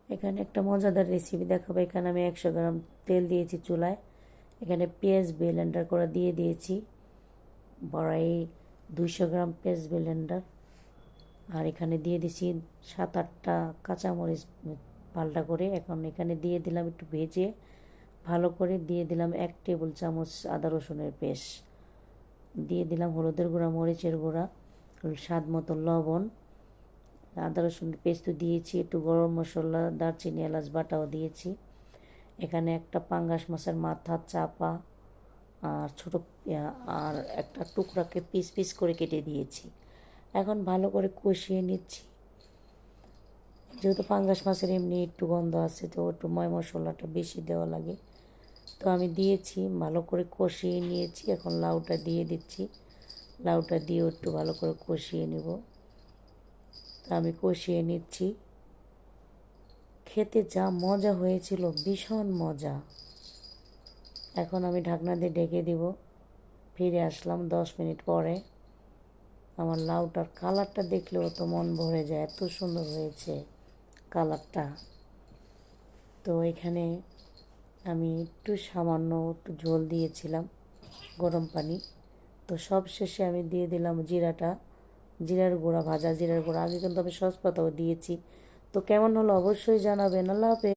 এখানে একটা মজাদার রেসিপি দেখাবো। এখানে আমি 100 গ্রাম তেল দিয়েছি চুলায়। এখানে পেঁয়াজ ব্লেন্ডার করে দিয়ে দিয়েছি, বড়াই 200 গ্রাম পেঁয়াজ ব্লেন্ডার। আর এখানে দিয়ে দিছি 7-8টা কাঁচামরিচ পাল্টা করে। এখন এখানে দিয়ে দিলাম একটু ভেজে ভালো করে, দিয়ে দিলাম 1 টেবিল চামচ আদা রসুনের পেস্ট, দিয়ে দিলাম হলুদের গুঁড়া, মরিচের গুঁড়া, স্বাদ মতো লবণ। আদা রসুনের পেস্ট তো দিয়েছি, একটু গরম মশলা, দারচিনি, এলাচ বাটাও দিয়েছি। এখানে একটা পাঙ্গাস মাছের মাথা চাপা আর ছোটো আর একটা টুকরাকে পিস পিস করে কেটে দিয়েছি। এখন ভালো করে কষিয়ে নিচ্ছি। যেহেতু পাঙ্গাস মাছের এমনি একটু গন্ধ আছে, তো একটু ময় মশলাটা বেশি দেওয়া লাগে, তো আমি দিয়েছি। ভালো করে কষিয়ে নিয়েছি। এখন লাউটা দিয়ে দিচ্ছি। লাউটা দিয়েও একটু ভালো করে কষিয়ে নেব। তা আমি কষিয়ে নিচ্ছি। খেতে যা মজা হয়েছিল, ভীষণ মজা। এখন আমি ঢাকনা দিয়ে ঢেকে দিব। ফিরে আসলাম 10 মিনিট পরে। আমার লাউটার কালারটা দেখলেও তো মন ভরে যায়, এত সুন্দর হয়েছে কালারটা। তো এখানে আমি একটু সামান্য একটু ঝোল দিয়েছিলাম, গরম পানি। তো সব শেষে আমি দিয়ে দিলাম জিরাটা, জিরার গুঁড়া, ভাজা জিরার গুঁড়া। আগে কিন্তু আমি সস পাতাও দিয়েছি। তো কেমন হলো অবশ্যই জানাবেন। আল্লাহ হাফেজ।